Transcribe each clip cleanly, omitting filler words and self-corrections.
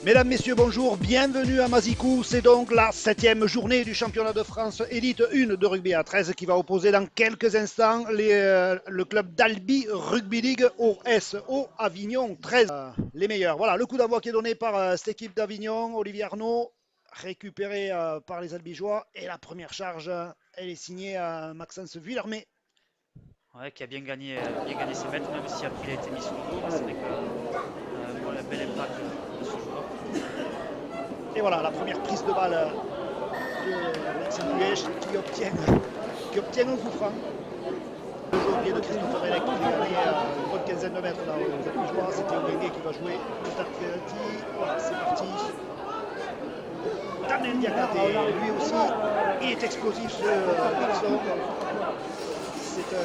Mesdames, Messieurs, bonjour, bienvenue à Mazicou. C'est donc la 7e journée du championnat de France Élite 1 de rugby à 13 qui va opposer dans quelques instants le club d'Albi Rugby League au SO Avignon 13. Les meilleurs. Voilà, le coup d'envoi qui est donné par cette équipe d'Avignon, Olivier Arnaud, récupéré par les Albigeois. Et la première charge, elle est signée à Maxence Vuillermet. Ouais, qui a bien gagné ses mètres, même si après il a été mis sur le dos. Mais c'est vrai que bon, il a un bel impact de ce joueur. Et voilà, la première prise de balle de Maxime Puech qui obtient un coup franc. Le jeu au pied de Christophe Renek qui fait gagner une bonne quinzaine de mètres là aux Albigeois. C'était Obengue qui va jouer juste à penalty. Voilà, c'est parti. Daniel Diakate, lui aussi, il est explosif ce garçon. C'est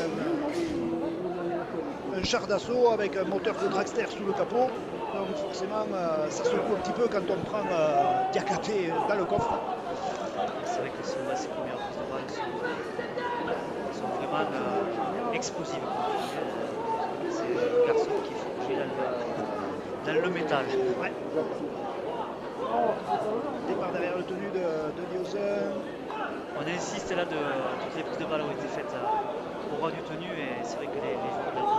un char d'assaut avec un moteur de dragster sous le capot. Donc forcément, ça secoue un petit peu quand on prend Diakate dans le coffre. C'est vrai que ses premières prises de balle sont vraiment explosives. C'est un garçon qui est forgé dans le métal. Ouais. Départ derrière le tenu de Liozin. On insiste là, toutes les prises de balle ont été faites au rang du tenu et c'est vrai que les joueurs d'Albi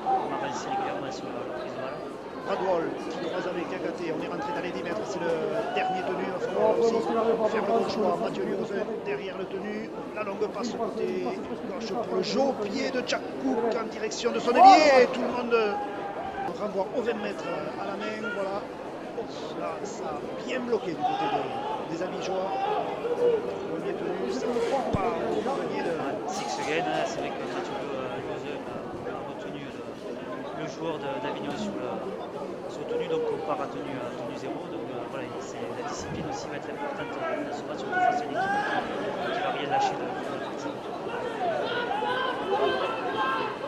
ont avancé régulièrement sur la prise de balle. Bradwell qui croise avec Diakate, on est rentré dans les 10 mètres, c'est le dernier tenu, il va falloir aussi faire le bon choix. Mathieu Liozin derrière le tenu, la longue passe côté gauche pour le jeu au pied de Jack Cook en direction de son ailier et tout le monde renvoie aux 20 mètres à la main, voilà. Là, ça a bien bloqué du côté des Albigeois. Premier tenu, ça ne peut pas revenir de... Six again, c'est vrai que Mathieu Liozin a retenu le joueur d'Avignon sur le tenu, donc on part à tenue 0. Donc voilà, la discipline aussi va être importante dans ce match, surtout face à une équipe qui va rien lâcher de la partie.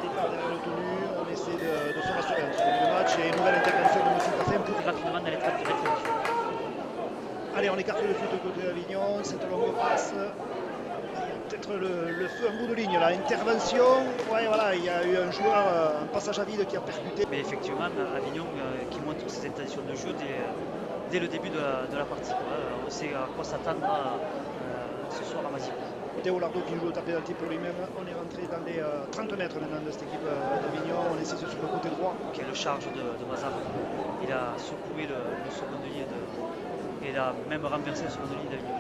Départ derrière le tenu, on essaie de se rassurer entre le match et une nouvelle intervention de M. Cassem pour Rapidement dans les trappes de réclamation. Allez, on écarte le fut de côté d'Avignon, cette longue passe. Il y a peut-être le feu en bout de ligne là. Intervention, ouais, voilà, il y a eu un joueur, un passage à vide qui a percuté. Mais effectivement, Avignon qui montre ses intentions de jeu dès le début de la partie. On sait à quoi s'attendre ce soir à Mazicou. Théo Lardo qui joue au tapé d'alti pour lui-même. On est rentré dans les 30 mètres maintenant de cette équipe d'Avignon. On est 6 sur le côté droit. Quelle charge de Mazar. Il a secoué le second ligne et il a même renversé le second ligne d'Avignon.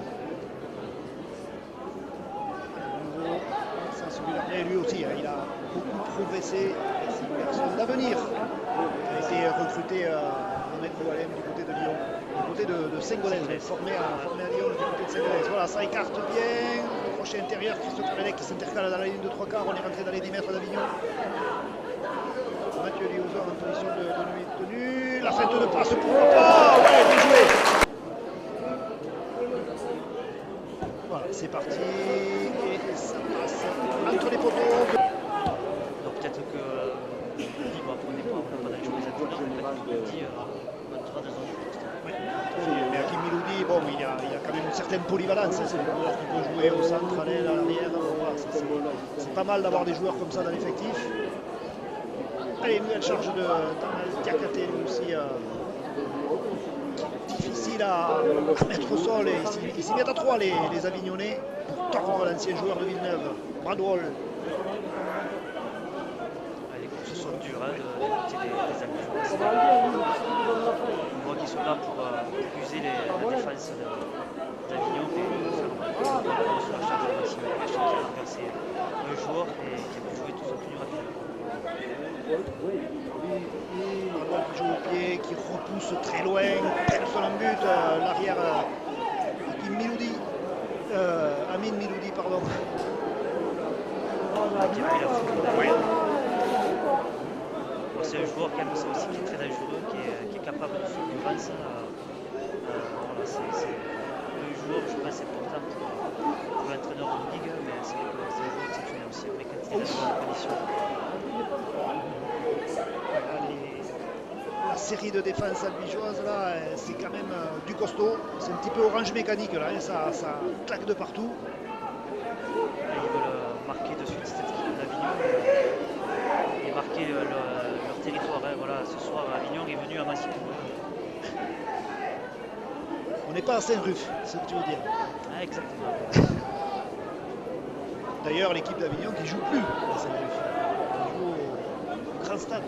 Et lui aussi, hein, il a beaucoup progressé. C'est une personne d'avenir. Il a été recruté en maître OLM du côté de Lyon, du côté de Saint-Gaudens, formé à Lyon du côté de Saint-Gaudens. Voilà, ça écarte bien. Le crochet intérieur, Christophe Renek qui s'intercale dans la ligne de 3 quarts. On est rentré dans les 10 mètres d'Avignon. Mathieu Liozin en position de tenue. La fête de passe pour Papa. Ouais, bien joué. Voilà, c'est parti. Et ça passe entre les poteaux. Donc peut-être que libre, après on n'a pas dans les choses exactement, peut-être que Miloudi rentrera dans un jeu. Ouais, mais Hakim Miloudi, bon, il a quand même une certaine polyvalence. Hein, c'est un joueur qui peut jouer au centre, à l'aile, à l'arrière. Voilà, c'est pas mal d'avoir des joueurs comme ça dans l'effectif. Allez, nouvelle charge de Diakate, lui aussi. Difficile à mettre au sol et ils s'y mettent à 3 les Avignonnais pour tordre l'ancien joueur de Villeneuve, Bradwell. Les courses sont dures du côté des Albigeois. On voit qu'ils sont là pour user la défense d'Avignon et faire sur la charge de Maxime Puech qui a renversé un joueur et qui a pu jouer tout son tenu rapidement. Bradwell qui joue au pied, qui repousse très loin, perd son but, l'arrière Amin Miloudi, pardon. Qui a pris la foule. Oui. Bon, c'est un joueur quand même ça aussi qui est très dangereux, qui est capable de faire défense. Voilà, c'est un joueur, je pense, important pour l'entraîneur de ligue, mais c'est vrai que c'est un joueur exceptionnel aussi, avec quand il est dans de bonnes conditions. La série de défense albigeoise là, c'est quand même du costaud. C'est un petit peu orange mécanique là, hein, ça claque de partout. Et ils veulent marquer de suite cette équipe d'Avignon et marquer leur territoire. Voilà, ce soir, Avignon est venu à Mazicou n'est pas à Saint-Ruf, c'est ce que tu veux dire. Ah, exactement. D'ailleurs, l'équipe d'Avignon qui joue plus à Saint-Ruf. Elle joue au Grand Stade.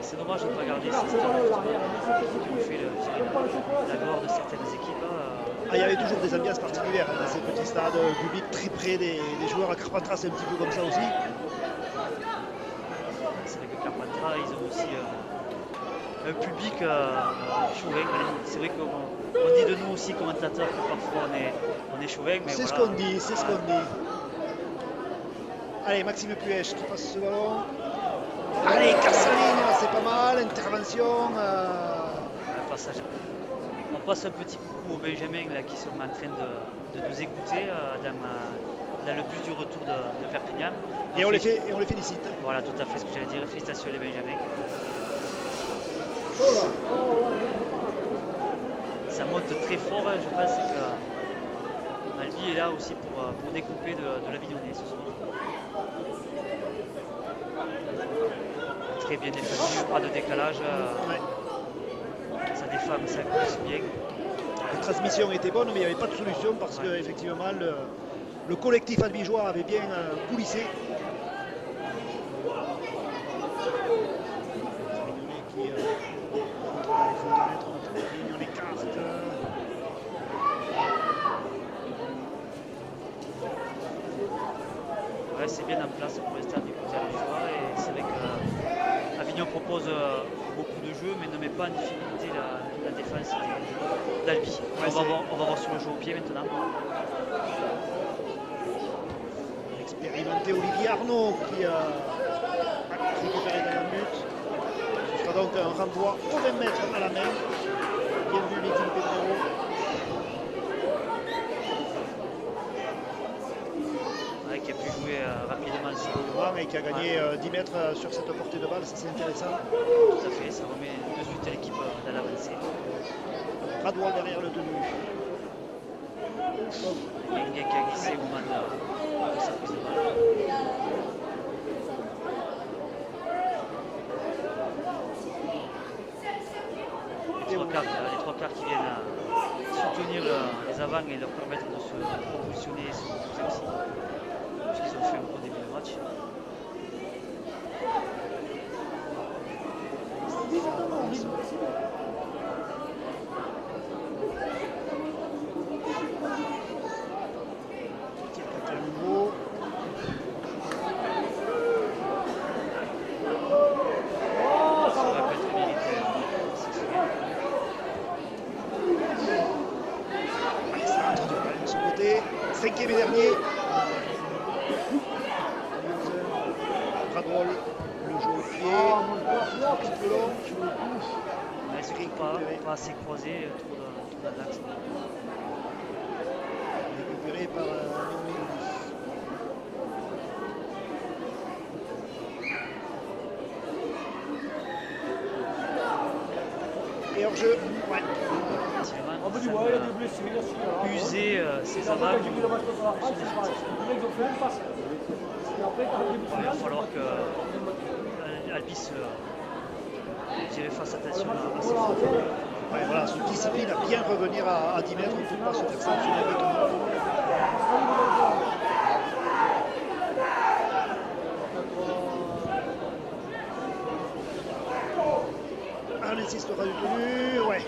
C'est dommage de ne pas garder ces stades qui ont fait la gloire de certaines équipes. Ah, il y avait toujours des ambiances particulières dans ces petits stades, public très près des joueurs. À Carpentras, c'est un petit peu comme ça aussi. C'est vrai que Carpentras, ils ont aussi un public chauvin. C'est vrai qu'on dit de nous aussi, commentateurs, que parfois on est chauvin. C'est voilà. ce qu'on dit, c'est ce qu'on dit. Allez, Maxime Puech qui passe ce ballon. Allez, casse la ligne, c'est pas mal, intervention. Un passage. On passe un petit coucou aux Benjamin là, qui sont en train de nous écouter dans le bus du retour de Perpignan. Et on les félicite. Voilà, tout à fait ce que j'allais dire. Félicitations les Benjamin. Ça monte très fort, hein. Je pense que Albi est là aussi pour découper de l'Avignonnais ce soir. Très bien défendu, pas de décalage. Ça défend, ça pousse bien. La transmission était bonne, mais il n'y avait pas de solution parce que effectivement le collectif albigeois avait bien coulissé. Qui on écarte. Ouais, c'est bien en place pour l'instant du côté albigeois et c'est vrai que Avignon propose beaucoup de jeux mais ne met pas en difficulté la défense d'Albi. On va voir sur le jeu au pied maintenant. Expérimenté Olivier Arnaud qui a récupéré dans la but. Ce sera donc un renvoi au 20 mètres à la main. Bienvenue l'équipe Pedro. Qui a pu jouer rapidement ça. Et qui a gagné 10 mètres sur cette portée de balle, ça c'est intéressant. Tout à fait, ça remet de suite l'équipe dans l'avancée. Radwall derrière le tenu. Gengen qui a glissé au moment de sa prise de balle. Les trois quarts qui viennent soutenir les avants et leur permettre de se propulsionner et se reposer aussi. Ce qu'ils ont fait au début du match. Cinquième et dernier. Radwall, le jeu au pied, un petit peu long sur le coup. Mais c'est pas assez croisé, trop dans l'axe. Récupéré par et hors jeu, ouais. User ses avants. Il va falloir que Albis fasse attention à ses fautes. Ouais, voilà, se discipline à bien revenir à 10 mètres pour ne pas se faire sanctionner avec tout le monde. Un insistera du tenu, ouais,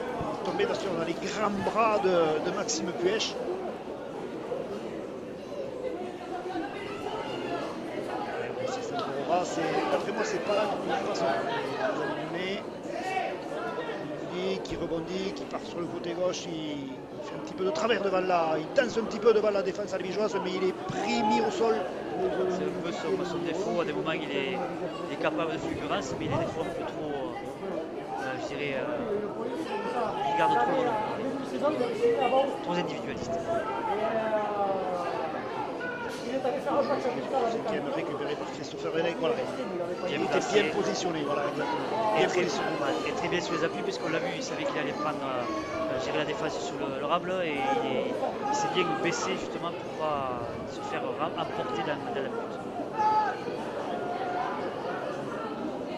tombé dans les grands bras de Maxime Puech. D'après moi, c'est pas là de toute façon. Qui rebondit, qui part sur le côté gauche, il fait un petit peu de travers devant là, il danse un petit peu devant la défense albigeoise, mais il est pris, mis au sol. C'est un peu son défaut, à des moments il est capable de fulgurance, mais il est des fois un peu trop, je dirais, il garde trop individualiste. Cinquième récupéré par Christopher René, voilà. Il était bien positionné, voilà, exactement. Et très bien sur les appuis, puisqu'on l'a vu, il savait qu'il allait prendre gérer la défense sur le rable, et il s'est bien baissé justement pour ne pas se faire emporter dans la butte.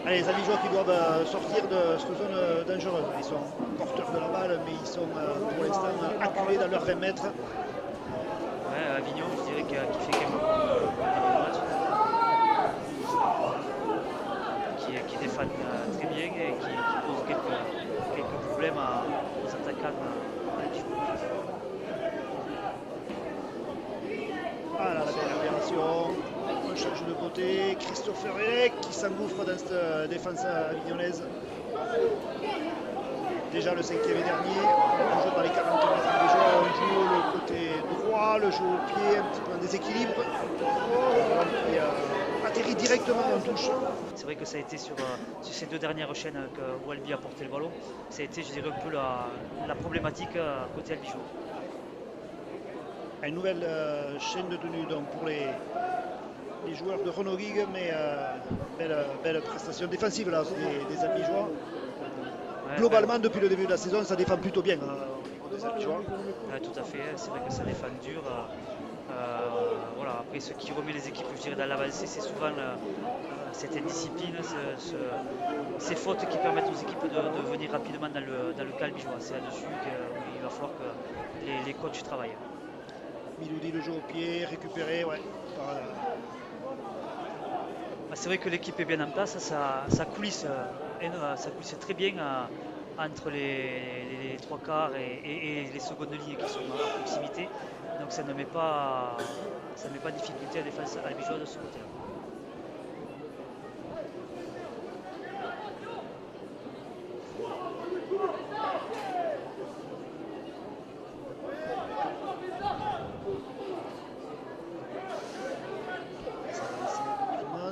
Allez, les Avigeois qui doivent sortir de cette zone dangereuse. Ils sont porteurs de la balle, mais ils sont pour l'instant acculés dans leurs 20 mètres. Ouais, Avignon, je dirais qui fait quand même un match, qui défend très bien et qui pose quelques problèmes aux attaquants albigeois. Voilà la belle aberration. On change de côté. Christopher Elec qui s'engouffre dans cette défense avignonnaise. Déjà le 5e et dernier. On joue dans les 40 mètres avigeois. On joue le côté droit, le jeu au pied, un petit peu en déséquilibre. Et atterrit directement en touche. C'est vrai que ça a été sur ces 2 dernières chaînes où Albi a porté le ballon. Ça a été, je dirais, un peu la problématique côté albigeois. Une nouvelle chaîne de tenue donc pour les joueurs de Renault Gig, mais belle prestation défensive là, des Albigeois. Ouais, Globalement, depuis le début de la saison, ça défend plutôt bien au niveau des Albigeois. Ouais, tout à fait, c'est vrai que ça défend dur. Voilà. Après, ce qui remet les équipes, je dirais, dans l'avancée, c'est souvent cette indiscipline, ces fautes qui permettent aux équipes de venir rapidement dans le cas albigeois. C'est là-dessus qu'il va falloir que les coachs travaillent. Miloudi le jeu au pied, récupéré, ouais. C'est vrai que l'équipe est bien en place, ça coulisse très bien entre les 3 quarts et les secondes lignes qui sont à proximité. Donc ça ne met pas de difficulté à la défense albigeoise de ce côté-là.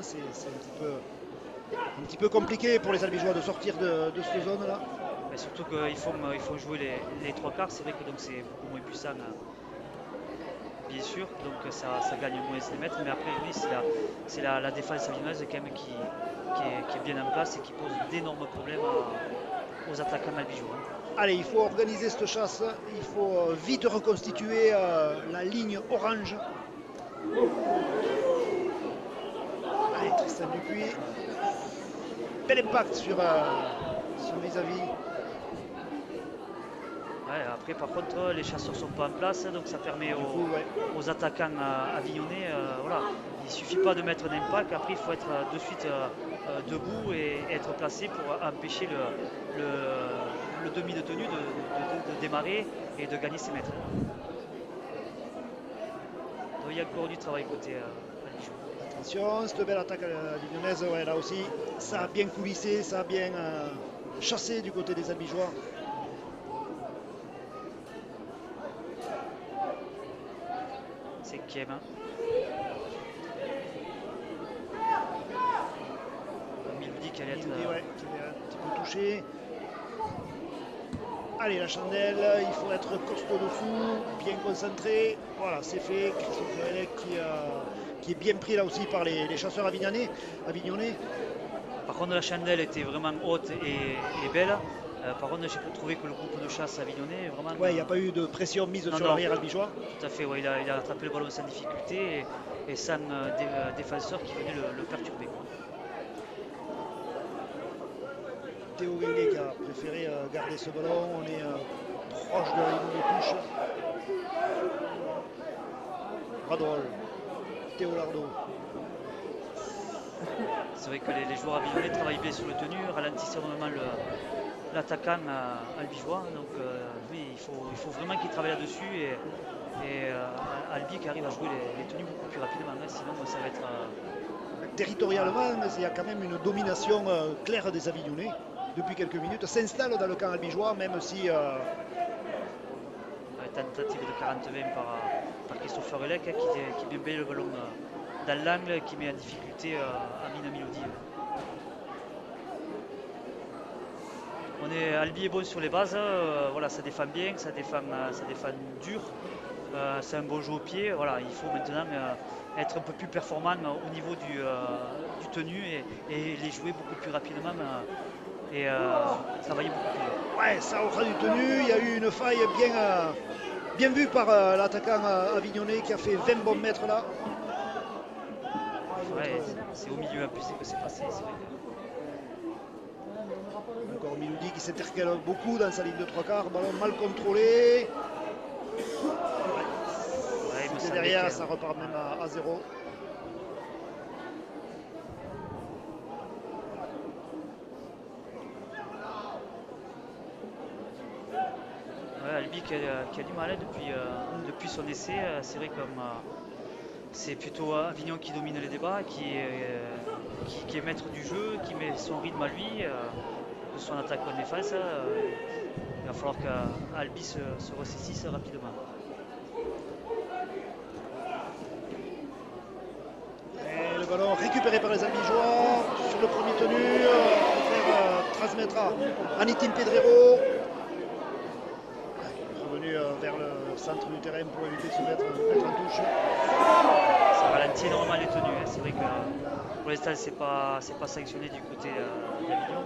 C'est un petit peu compliqué pour les Albigeois de sortir de cette zone-là. Mais surtout qu'il faut jouer les 3 quarts, c'est vrai que donc c'est beaucoup moins puissant, bien sûr, donc ça gagne moins les mètres, mais après oui, c'est la défense avignonaise quand même qui est bien en place et qui pose d'énormes problèmes aux attaquants albigeois. Allez, il faut organiser cette chasse, il faut vite reconstituer la ligne orange. Allez, Tristan Dupuis. Bel impact sur son vis-à-vis. Ouais, après, par contre, les chasseurs ne sont pas en place, donc ça permet aux attaquants avignonnais. Voilà. Il ne suffit pas de mettre un impact, après il faut être de suite debout et être placé pour empêcher le demi de tenue de démarrer et de gagner ses mètres. Donc il y a encore du travail côté albigeois. Attention, cette belle attaque avignonnaise, ouais, là aussi, ça a bien coulissé, ça a bien chassé du côté des albigeois. Cinquième. Miloudi qui allait être. Miloudi, ouais, qui est un petit peu touché. Allez, la chandelle, il faut être costaud dessous, bien concentré. Voilà, c'est fait. Christophe Elec qui est bien pris là aussi par les chasseurs avignonnais. Par contre, la chandelle était vraiment haute et belle. Par contre, j'ai trouvé que le groupe de chasse avignonnais vraiment. Ouais, il n'y a pas eu de pression mise sur l'arrière albigeois. Tout à fait, ouais, il a attrapé le ballon sans difficulté et sans défenseur qui venait le perturber. Théo Guinguet qui a préféré garder ce ballon. On est proche de la ligne de touche. Radrol, Théo Lardo. C'est vrai que les joueurs avignonnais travaillent bien sur le tenu, ralentissent énormément l'attaquant albigeois. Donc oui, il faut vraiment qu'il travaille là-dessus et Albi qui arrive à jouer les tenues beaucoup plus rapidement. Sinon, ça va être. Territorialement, il y a quand même une domination claire des Avignonnais depuis quelques minutes. S'installe dans le camp albigeois, même si. Tentative de 40-20 par Christopher Elec qui vient payer le ballon dans l'angle, qui met en difficulté Amina Miloudi. Albi est bon sur les bases, voilà, ça défend bien, ça défend dur, c'est un bon jeu au pied. Voilà, il faut maintenant être un peu plus performant au niveau du tenu et les jouer beaucoup plus rapidement et travailler beaucoup plus. Ouais, ça aura du tenu. Il y a eu une faille bien vue par l'attaquant avignonnais qui a fait 20 bons mètres là. Ouais, c'est au milieu en plus que c'est passé, c'est vrai. qui s'intercale beaucoup dans sa ligne de trois quarts. Ballon mal contrôlé. Ouais, il me Et semblait derrière, que- ça repart même à 0. Ouais, Albi qui a du mal hein, depuis son essai. C'est vrai comme c'est plutôt Avignon qui domine les débats, qui est maître du jeu, qui met son rythme à lui, que ce soit en attaque ou en défense. Il va falloir qu'Albi se ressaisisse rapidement. Et le ballon récupéré par les Albigeois sur le premier tenu pour faire transmettre à Anitim Pedrero. Revenu vers le centre du terrain pour éviter de se mettre en touche. Ça ralentit énormément les tenues. Hein. C'est vrai que pour l'instant, c'est pas sanctionné du côté d'Avignon.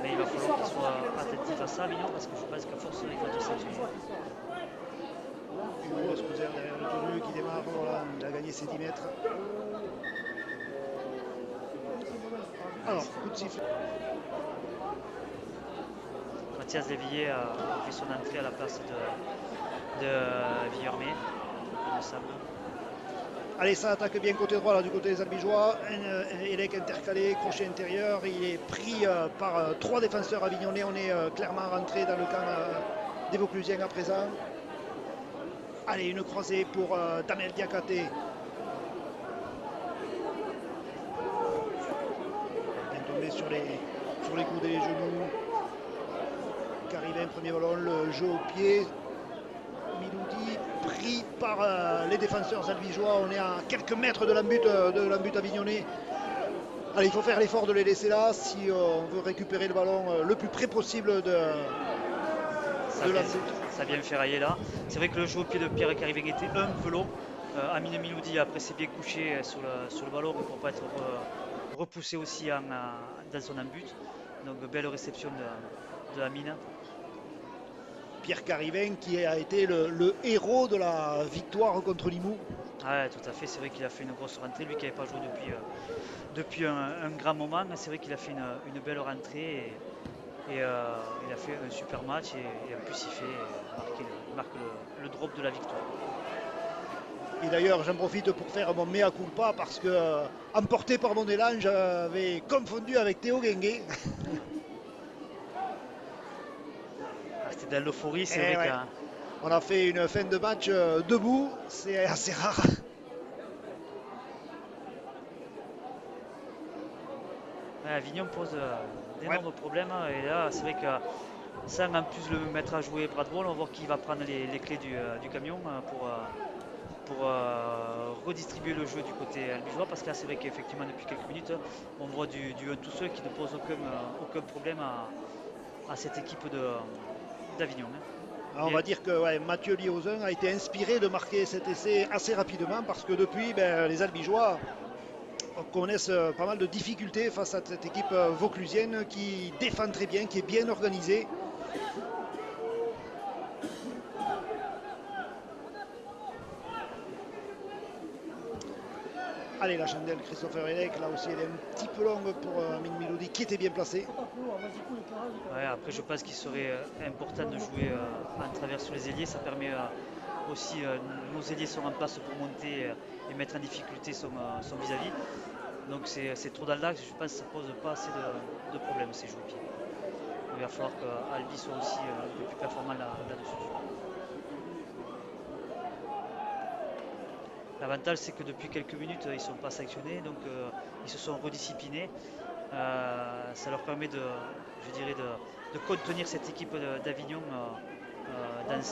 Mais il va falloir qu'il soit attentif à ça, Avignon, parce que je pense qu'à force, il va être sanctionné. Hugo Escouzer derrière le tenu qui démarre. Voilà, il a gagné ses 10 mètres. Alors, coup de sifflet. Mathias Lévillier a fait son entrée à la place de Villermé, il me semble. Allez, ça attaque bien côté droit là, du côté des Albigeois. Elec intercalé, crochet intérieur. Il est pris par 3 défenseurs avignonnais. On est clairement rentré dans le camp des Vauclusiens à présent. Allez, une croisée pour Damel Diakate. Bien tombé sur les coudes et les genoux. Caribin, premier ballon, le jeu au pied. Miloudi pris par les défenseurs albigeois. On est à quelques mètres de l'embut avignonnais. Allez, il faut faire l'effort de les laisser là si on veut récupérer le ballon le plus près possible de la but. Ça vient ferrailler là. C'est vrai que le jeu au pied de Pierre Cariveng était un peu long. Amine Miloudi après s'est bien couché sur le ballon pour ne pas être repoussé aussi dans son embut. Donc belle réception de Amine. Pierre Cariveng qui a été le héros de la victoire contre Limoux. Ouais, tout à fait. C'est vrai qu'il a fait une grosse rentrée. Lui qui n'avait pas joué depuis un grand moment. C'est vrai qu'il a fait une belle rentrée et il a fait un super match et en plus il marque le drop de la victoire. Et d'ailleurs, j'en profite pour faire mon mea culpa parce que, emporté par mon élan, j'avais confondu avec Théo Guenguet. C'était de l'euphorie, c'est Et vrai ouais. On a fait une fin de match debout, c'est assez rare. Avignon pose d'énormes problèmes et là c'est vrai que sans en plus le mettre à jouer Bradwell, on va voir qui va prendre les clés du camion pour redistribuer le jeu du côté albigeois parce que là c'est vrai qu'effectivement depuis quelques minutes on voit du 1 tout seul qui ne pose aucun problème à cette équipe d'Avignon. On va dire que Mathieu Liozin a été inspiré de marquer cet essai assez rapidement parce que depuis, les Albigeois connaissent pas mal de difficultés face à cette équipe vauclusienne qui défend très bien, qui est bien organisée. Allez, la chandelle Christopher Elec, là aussi elle est un petit peu longue pour Amine Miloudi qui était bien placé. Ouais, après je pense qu'il serait important de jouer en travers sur les ailiers, ça permet aussi, nos ailiers sont en place pour monter et mettre en difficulté son vis-à-vis. Donc c'est trop dans l'axe, je pense que ça ne pose pas assez de problèmes ces jeux au pied. Il va falloir qu'Albi soit aussi un peu plus performant là-dessus. L'avantage c'est que depuis quelques minutes ils ne sont pas sanctionnés, donc ils se sont redisciplinés. Ça leur permet de contenir cette équipe d'Avignon dans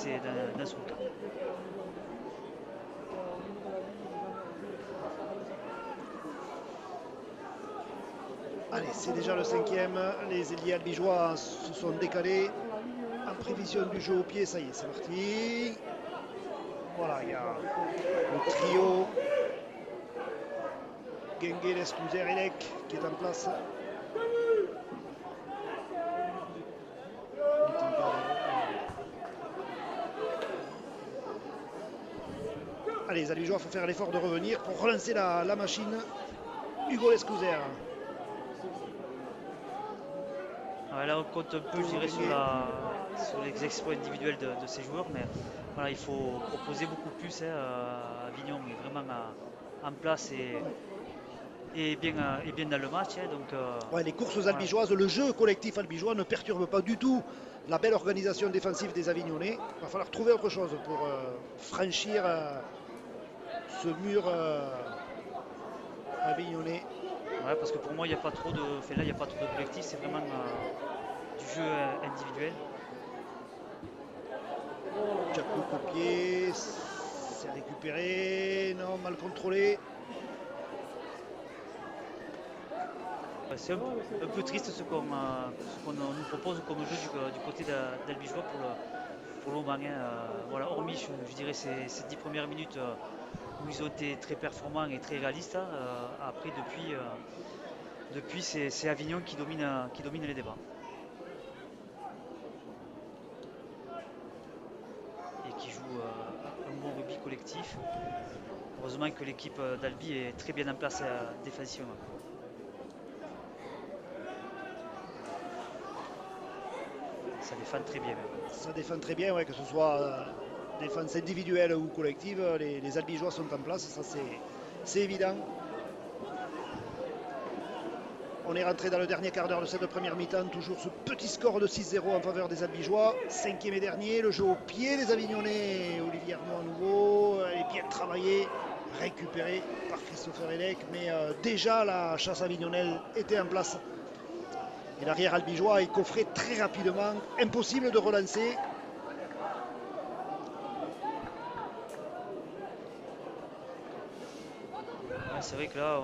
son camp. Allez, c'est déjà le 5e. Les ailiers albigeois se sont décalés en prévision du jeu au pied. Ça y est, c'est parti. Voilà, il y a le trio Guenguet, Lescouzer, Elec qui est en place. Allez, les Albigeois, il faut faire l'effort de revenir pour relancer la machine. Hugo Lescouzer. Ouais, là, on compte un peu, je dirais, sur les exploits individuels de ces joueurs, mais voilà, il faut proposer beaucoup plus. Avignon est vraiment en place et bien dans le match. Donc, Ouais, les courses voilà. albigeoises, le jeu collectif albigeois ne perturbe pas du tout la belle organisation défensive des Avignonnais. Il va falloir trouver autre chose pour franchir ce mur avignonnais. Ouais, parce que pour moi, il n'y a pas trop de, enfin, là, il n'y a pas trop de collectif, c'est vraiment du jeu individuel. Jaco copié, c'est récupéré, non, mal contrôlé. Ouais, c'est un peu triste ce qu'on nous propose comme jeu du côté d'Albigeois pour le moment. Voilà, hormis, je dirais, ces 10 premières minutes où ils ont été très performants et très réalistes. Après, depuis c'est Avignon qui domine les débats. Et qui joue un bon rugby collectif. Heureusement que l'équipe d'Albi est très bien en place défensivement. Ça défend très bien même. Ça défend très bien, ouais, que ce soit défense individuelle ou collective. Les Albigeois sont en place, ça c'est évident. On est rentré dans le dernier quart d'heure de cette première mi-temps, toujours ce petit score de 6-0 en faveur des Albigeois. 5e et dernier, le jeu au pied des Avignonnais. Olivier Arnaud à nouveau, est bien travaillé, récupéré par Christopher Elec, mais déjà la chasse avignonnelle était en place. Et l'arrière albigeois est coffré très rapidement, impossible de relancer. Ouais, c'est vrai que là,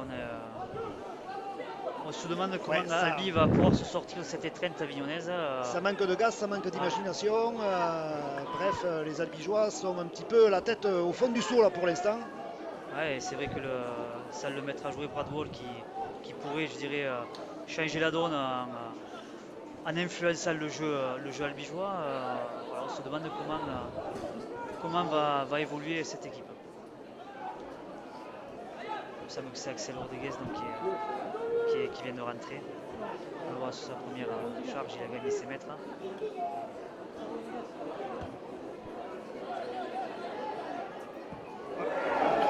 on se demande comment Ouais, Albi va pouvoir se sortir de cette étreinte avignonnaise. Ça manque de gaz, ça manque d'imagination. Bref, les Albigeois sont un petit peu la tête au fond du seau là pour l'instant. Ouais, c'est vrai que ça le mettre à jouer Bradwell qui pourrait, je dirais, changer la donne en influençant le jeu albigeois. Voilà, on se demande comment va évoluer cette équipe. Il me semble que c'est Axel Rodriguez donc, qui vient de rentrer. On le voit sur sa première charge, il a gagné ses mètres.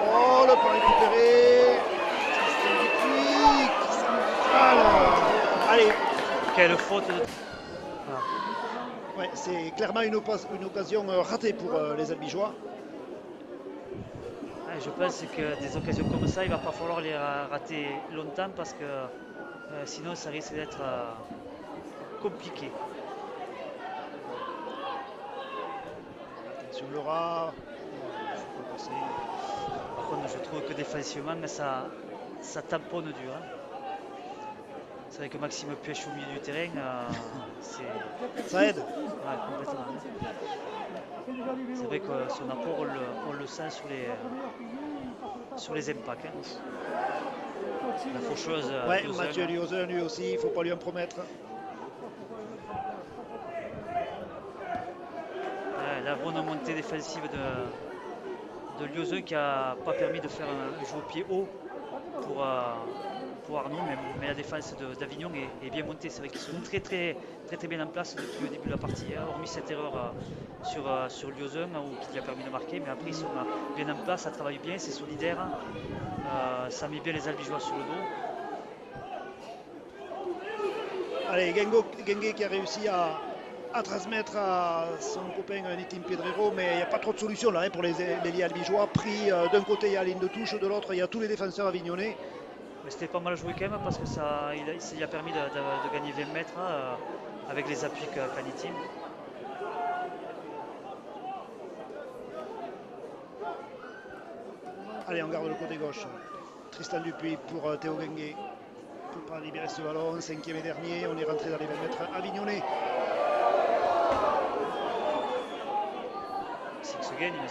Oh, le pas récupéré. Tristan Dupuis qui s'envole. Allez. Quelle faute de... Voilà. Ouais, c'est clairement une occasion ratée pour les Albigeois. Ouais, je pense que des occasions comme ça, il va pas falloir les rater longtemps parce que sinon ça risque d'être compliqué. Attention le rat. Par contre, je trouve que défensivement, ça tamponne dur. C'est vrai que Maxime pêche au milieu du terrain, ça aide. Ouais, complètement. C'est vrai que son apport, on le sent sur les impacts. La faucheuse. Ouais, Mathieu Liozen lui aussi, il ne faut pas lui en promettre. Ouais, la bonne montée défensive de Liozen qui n'a pas permis de faire un jeu au pied haut pour Arnaud, mais la défense d'Avignon est bien montée. C'est vrai qu'ils sont très bien en place depuis le début de la partie, hormis cette erreur sur Liozen qui lui a permis de marquer, mais après ils sont bien en place, ça travaille bien, c'est solidaire, ça met bien les Albigeois sur le dos. Allez, Gengue qui a réussi à transmettre à son copain Nitin Pedrero, mais il n'y a pas trop de solution là pour les albigeois. Pris d'un côté il y a la ligne de touche, de l'autre il y a tous les défenseurs avignonnais. Mais c'était pas mal joué quand même parce que il a permis de gagner 20 mètres avec les appuis qu'a Nitin. Allez, on garde le côté gauche. Tristan Dupuis pour Théo Gengue. Ne peut pas libérer ce ballon. 5e et dernier. On est rentré dans les 20 mètres avignonnais.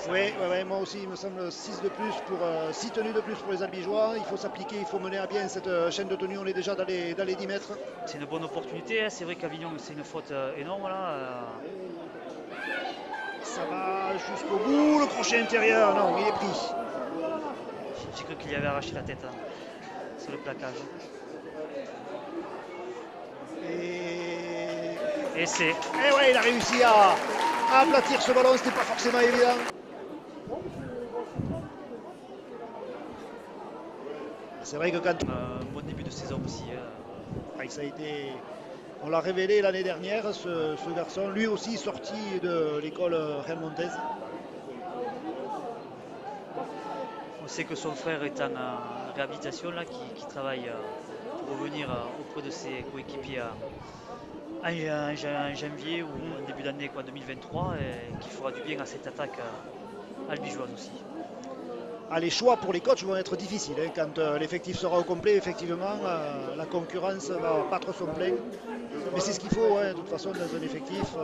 Oui, moi aussi, il me semble 6 de plus pour 6 tenues de plus pour les Albigeois. Il faut s'appliquer, il faut mener à bien cette chaîne de tenues. On est déjà dans les 10 mètres. C'est une bonne opportunité. C'est vrai qu'Avignon, c'est une faute énorme là. Ça va jusqu'au bout. Le crochet intérieur, non, il est pris. J'ai cru qu'il y avait arraché la tête sur le plaquage. Et Et c'est. Et ouais, il a réussi à aplatir ce ballon, c'était pas forcément évident. C'est vrai que quand Un bon début de saison aussi. ça a été, on l'a révélé l'année dernière, ce garçon, lui aussi sorti de l'école Real Montes. On sait que son frère est en réhabilitation, là, qui travaille pour revenir auprès de ses coéquipiers en janvier ou en début d'année 2023 et qui fera du bien à cette attaque albigeoise aussi. Ah, les choix pour les coachs vont être difficiles. Hein. Quand l'effectif sera au complet, effectivement, la concurrence va battre son plein. Mais c'est ce qu'il faut, hein, de toute façon, dans un effectif.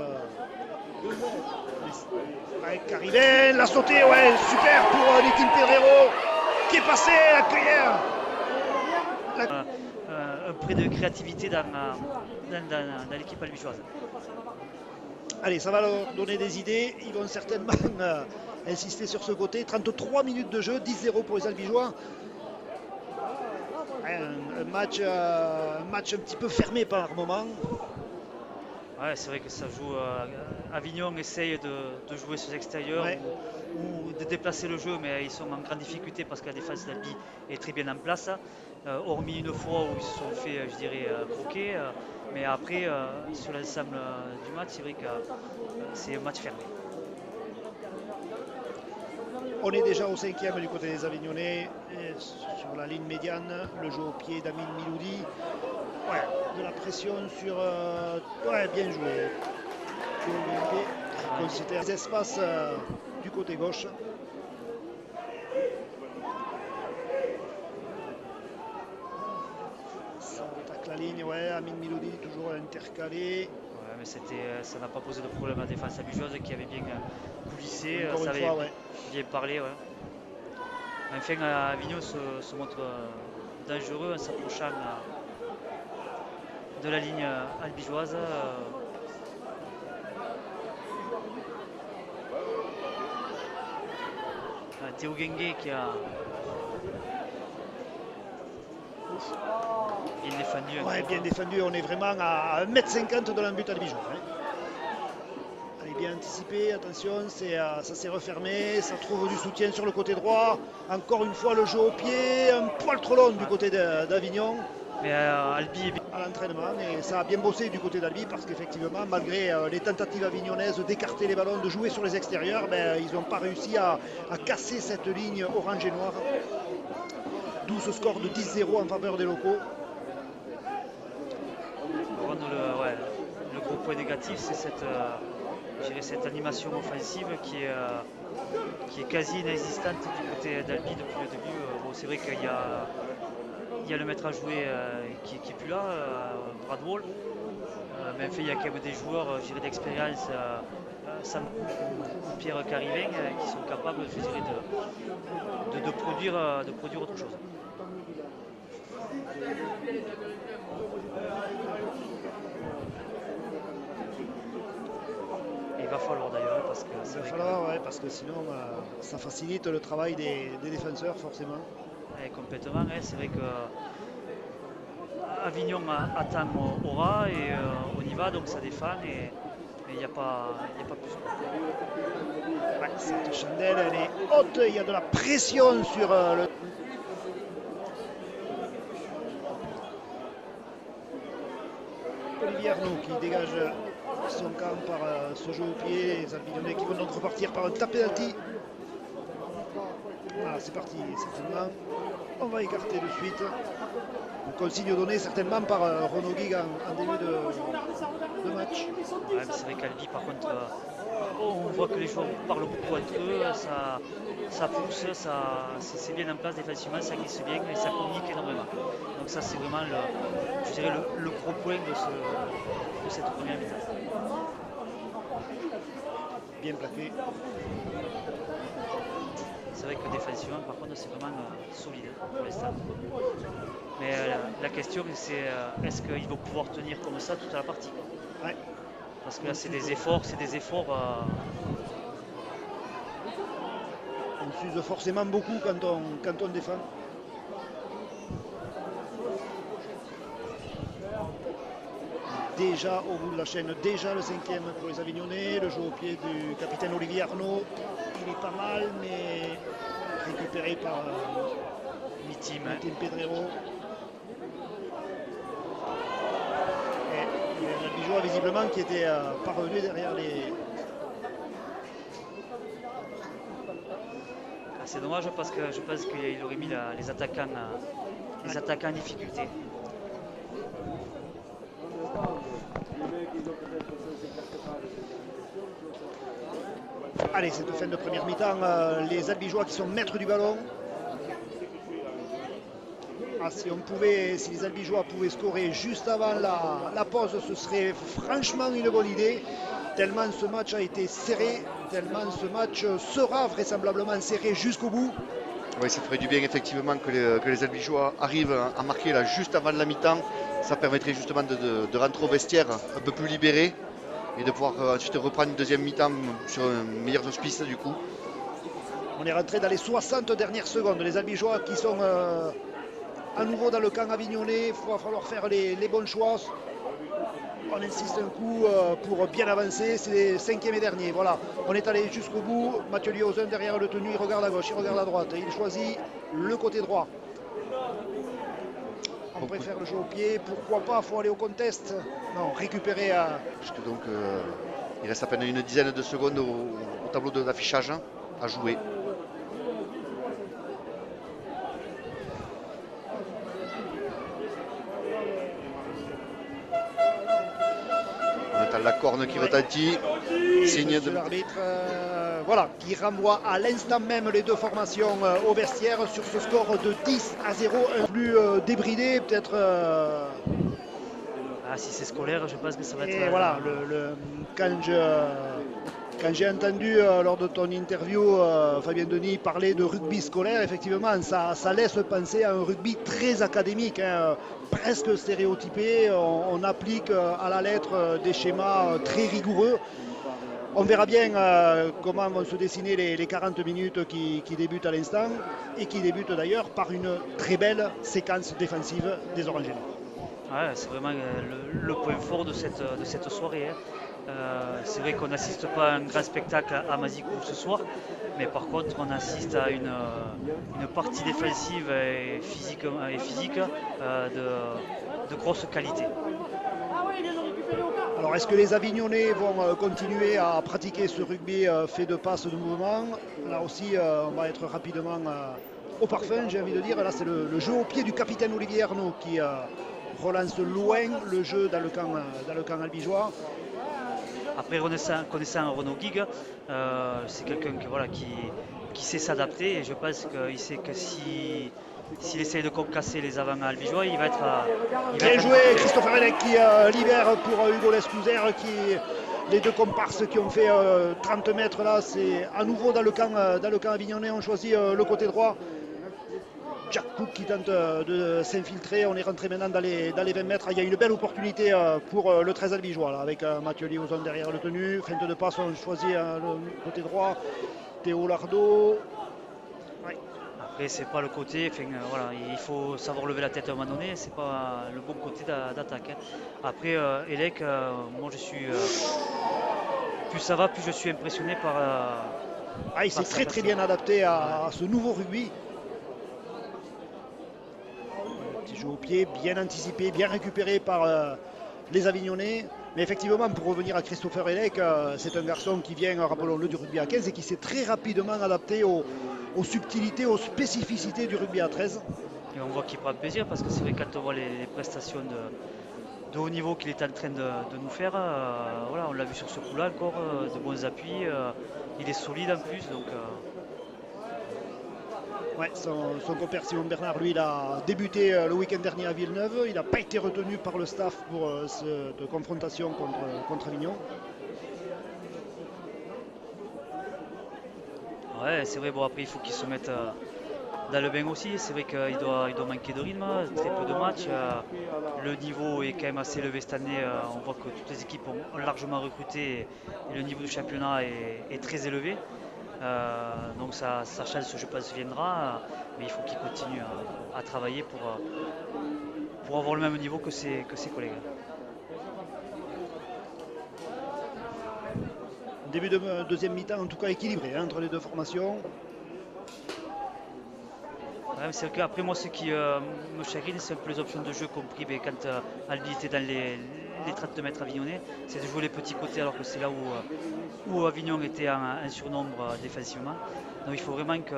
Avec Caribel, la sautée, ouais, super pour Nitin Pedrero, qui est passé à cuillère. Un prêt de créativité dans l'équipe albigeoise. Allez, ça va leur donner des idées. Ils vont certainement insister sur ce côté. 33 minutes de jeu, 10-0 pour les Albigeois. Un match un petit peu fermé par moment. Ouais, c'est vrai que ça joue. Avignon essaye de jouer sur l'extérieur Ouais. ou de déplacer le jeu, mais ils sont en grande difficulté parce que la défense d'Albi est très bien en place. Hormis une fois où ils se sont fait, je dirais, croquer. Mais après, sur l'ensemble du match, c'est vrai que c'est un match fermé. On est déjà au 5e du côté des Avignonnais. Et sur la ligne médiane, le jeu au pied d'Amin Miloudi. Ouais, de la pression sur. Ouais, bien joué. Qui considère les espaces du côté gauche. Ça attaque la ligne, ouais, Amin Miloudi toujours intercalé. Ouais, mais ça n'a pas posé de problème à la défense albigeoise qui avait bien coulissé, Encore ça une avait fois, ouais. bien parlé. Ouais. Enfin, Avignon se montre dangereux en s'approchant de la ligne albigeoise. Théo Guenguet qui a bien défendu. Ouais, bien défendu. On est vraiment à 1,50 m de l'embut albigeois. Hein. Elle est bien anticipée, attention, ça s'est refermé, ça trouve du soutien sur le côté droit. Encore une fois, le jeu au pied, un poil trop long du côté d'Avignon. Mais Albi est bien. À l'entraînement, mais ça a bien bossé du côté d'Albi parce qu'effectivement, malgré les tentatives avignonnaises d'écarter les ballons, de jouer sur les extérieurs, ils n'ont pas réussi à casser cette ligne orange et noire. D'où ce score de 10-0 en faveur des locaux. Le gros point négatif, c'est cette animation offensive qui est quasi inexistante du côté d'Albi depuis le début. C'est vrai qu'il y a le maître à jouer qui n'est plus là, Brad Wall. Mais enfin, il y a quand même des joueurs d'expérience, Sam ou Pierre Carivin, qui sont capables de produire autre chose. Il va falloir d'ailleurs parce que sinon ça facilite le travail des défenseurs forcément. Et complètement, c'est vrai que Avignon attend Aura et on y va, donc ça défend et il n'y a pas plus. Ouais, cette chandelle elle est haute, il y a de la pression sur le. Olivier Arnaud qui dégage son camp par ce jeu au pied, les Avignonnais qui vont donc repartir par un tap penalty. Voilà, c'est parti, certainement. On va écarter de suite. Une consigne donnée certainement par Renaud Guig en début de match. Ouais, c'est vrai qu'Albi, par contre, on voit que les joueurs parlent beaucoup entre eux, ça pousse, c'est bien en place défensivement, ça glisse bien et ça communique énormément. Donc ça, c'est vraiment le gros point de cette première mi-temps. Bien plaqué. C'est vrai que défensivement, par contre, c'est vraiment solide pour l'instant. Mais la question, c'est est-ce qu'ils vont pouvoir tenir comme ça toute la partie? Ouais. Parce que là, c'est des efforts. On s'use forcément beaucoup quand on défend. déjà au bout de la chaîne, déjà le 5e pour les Avignonnais. Le jeu au pied du capitaine Olivier Arnaud, il est pas mal, mais récupéré par Mitim. Mitim Pedrero. Et un Albigeois visiblement qui était parvenu derrière les... C'est dommage parce que je pense qu'il aurait mis les attaquants en difficulté. Allez, cette fin de première mi-temps, les Albigeois qui sont maîtres du ballon. Si les Albigeois pouvaient scorer juste avant la pause, ce serait franchement une bonne idée. Tellement ce match a été serré, tellement ce match sera vraisemblablement serré jusqu'au bout. Oui, ça ferait du bien effectivement que les Albigeois arrivent à marquer là juste avant la mi-temps. Ça permettrait justement de rentrer au vestiaire un peu plus libéré et de pouvoir ensuite reprendre une deuxième mi-temps sur un meilleur auspice du coup. On est rentré dans les 60 dernières secondes. Les Albigeois qui sont à nouveau dans le camp avignonnais. Il va falloir faire les bons choix. On insiste un coup pour bien avancer. C'est les 5e et dernier. Voilà, on est allé jusqu'au bout. Mathieu Liozin derrière le tenu, il regarde à gauche, il regarde à droite. Il choisit le côté droit. On préfère le jeu au pied. Pourquoi pas, il faut aller au contest. Non, récupérer à... Puisque donc il reste à peine une dizaine de secondes au tableau d'affichage à jouer. On entend la corne qui retentit. Signe de l'arbitre, voilà, qui renvoie à l'instant même les deux formations au vestiaire sur ce score de 10-0, un plus débridé, peut-être. Si c'est scolaire, je pense que ça va être. Et voilà, quand j'ai entendu lors de ton interview Fabien Denis parler de rugby scolaire, effectivement, ça laisse penser à un rugby très académique, hein, presque stéréotypé. On applique à la lettre des schémas très rigoureux. On verra bien comment vont se dessiner les 40 minutes qui débutent à l'instant et qui débutent d'ailleurs par une très belle séquence défensive des Orangers. Ouais, c'est vraiment le point fort de cette soirée. C'est vrai qu'on n'assiste pas à un grand spectacle à Mazicou ce soir, mais par contre on assiste à une partie défensive et physique de grosse qualité. Alors est-ce que les Avignonnais vont continuer à pratiquer ce rugby fait de passes de mouvement? Là aussi on va être rapidement au parfum, j'ai envie de dire. Là c'est le jeu au pied du capitaine Olivier Arnaud qui relance loin le jeu dans le camp albigeois. Après, connaissant Renaud Guigue, c'est quelqu'un qui sait s'adapter, et je pense qu'il sait que s'il essaye de concasser les avants albigeois, il va être. Bien joué, Christopher Hellec qui libère pour Hugo Lescouser, les deux comparses qui ont fait 30 mètres là, c'est à nouveau dans le camp avignonnais, on choisit le côté droit. Jack Cook qui tente de s'infiltrer. On est rentré maintenant dans les 20 mètres. Il y a une belle opportunité pour le 13 albigeois, là, avec Mathieu Liozon derrière le tenu. Feinte de passe, on choisit le côté droit. Théo Lardo. Ouais. Après, c'est pas le côté. Voilà, il faut savoir lever la tête à un moment donné. C'est pas le bon côté d'attaque. Hein. Après, Hellec, moi je suis. Plus ça va, plus je suis impressionné par. Il s'est très bien adapté à ce nouveau rugby. Petit jeu au pied, bien anticipé, bien récupéré par les Avignonnais. Mais effectivement, pour revenir à Christopher Hellec, c'est un garçon qui vient, rappelons-le, du rugby à 15 et qui s'est très rapidement adapté aux subtilités, aux spécificités du rugby à 13. Et on voit qu'il prend plaisir, parce que c'est vrai, quand on voit les prestations de haut niveau qu'il est en train de nous faire, voilà, on l'a vu sur ce coup-là encore, de bons appuis, il est solide en plus. Donc, Ouais, son compère Simon Bernard, lui, il a débuté le week-end dernier à Villeneuve. Il n'a pas été retenu par le staff pour cette confrontation contre Avignon. Ouais, c'est vrai, bon, après il faut qu'il se mette dans le bain aussi. C'est vrai qu'il doit manquer de rythme, très peu de matchs. Le niveau est quand même assez élevé cette année. On voit que toutes les équipes ont largement recruté et le niveau du championnat est très élevé. Donc sa chance, je pense, viendra, mais il faut qu'il continue à travailler pour avoir le même niveau que ses collègues. Début de deuxième mi-temps, en tout cas équilibré entre les deux formations. Ouais, c'est vrai qu'après moi ce qui me chagrine c'est un peu les options de jeu compris mais quand Albi était dans les 32 mètres avignonnais, c'est de jouer les petits côtés alors que c'est là où Avignon était en surnombre défensivement. Donc il faut vraiment que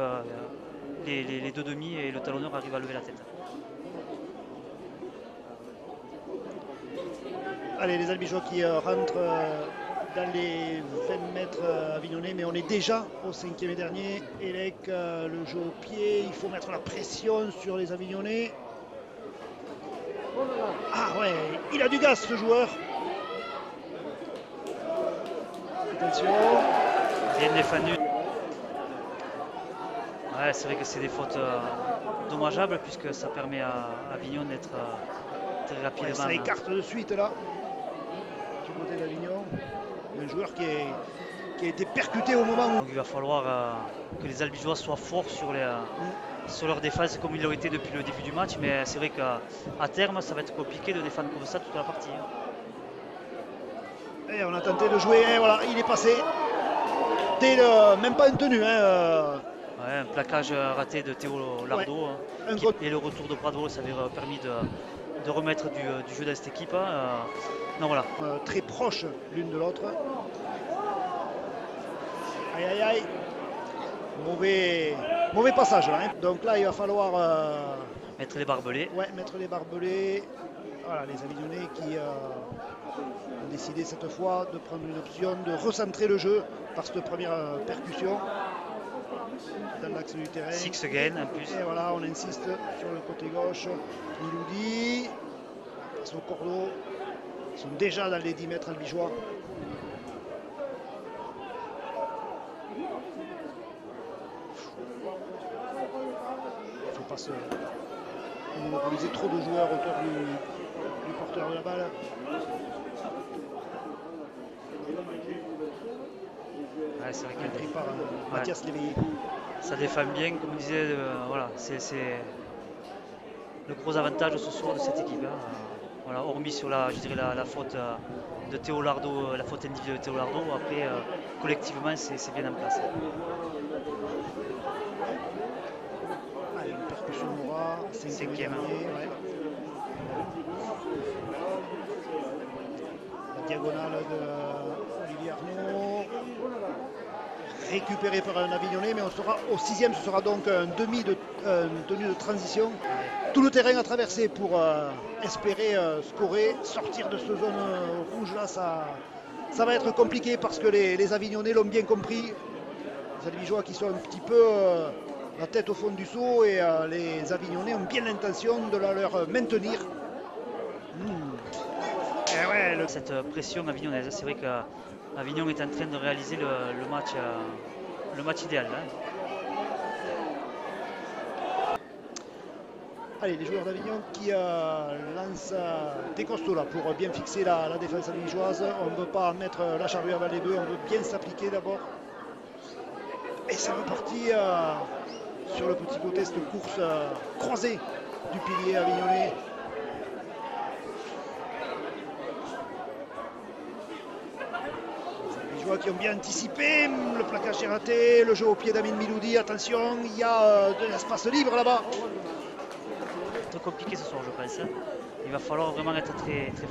les deux demi et le talonneur arrivent à lever la tête. Allez, les Albigeois qui rentrent dans les 20 mètres avignonnais, mais on est déjà au cinquième et dernier. Elec, le jeu au pied, il faut mettre la pression sur les Avignonnais. Ah ouais, il a du gaz ce joueur. Attention. Bien défendu. Ouais, c'est vrai que c'est des fautes dommageables puisque ça permet à Avignon d'être très rapidement. Ouais, ça écarte de suite là, du côté d'Avignon. Un joueur qui a été percuté au moment où. Donc il va falloir que les Albigeois soient forts sur leur défense comme ils l'ont été depuis le début du match, mais c'est vrai qu'à terme ça va être compliqué de défendre comme ça toute la partie. Et on a tenté de jouer, et voilà, il est passé. Même pas une tenue. Ouais, un plaquage raté de Théo Lardo et le retour de Bravo, ça avait permis de remettre du jeu dans cette équipe. Non, voilà. Très proches l'une de l'autre. Aïe aïe aïe. Mauvais passage là. Donc là il va falloir mettre les barbelés. Ouais, mettre les barbelés. Voilà, les Avignonnais qui ont décidé cette fois de prendre une option, de recentrer le jeu par cette première percussion dans l'axe du terrain. Six again en plus. Et voilà, on insiste sur le côté gauche. Miloudi passe au cordeau. Ils sont déjà dans les 10 mètres albigeois. Il ne faut pas se monopoliser trop de joueurs autour du porteur de la balle. Ouais, c'est vrai pris par Mathias Léveillé. Ça défend bien, comme on disait, voilà, c'est le gros avantage ce soir de cette équipe. Voilà, hormis sur la faute de Théo Lardo, la faute individuelle de Théo Lardo, après collectivement c'est bien en place. Allez, une percussion Moura, cinquième. Ouais. La diagonale de Olivier Arnaud. Récupéré par un Avignonnais, mais on sera au sixième, ce sera donc une tenue de transition. Tout le terrain à traverser pour espérer scorer, sortir de cette zone rouge là, ça va être compliqué parce que les Avignonnais l'ont bien compris. Les Albigeois qui sont un petit peu la tête au fond du seau et les Avignonnais ont bien l'intention de la leur maintenir. Et ouais, cette pression avignonnaise, c'est vrai qu'Avignon est en train de réaliser le match idéal. Allez, les joueurs d'Avignon qui lancent des costauds là pour bien fixer la défense avigeoise. On ne veut pas mettre la charrue avant les bœufs, on veut bien s'appliquer d'abord. Et c'est reparti sur le petit côté, cette course croisée du pilier avignonnais. Les joueurs qui ont bien anticipé, le plaquage est raté, le jeu au pied d'Amin Miloudi, attention, il y a de l'espace libre là-bas. Très compliqué ce soir je pense. Il va falloir vraiment être très, très fort.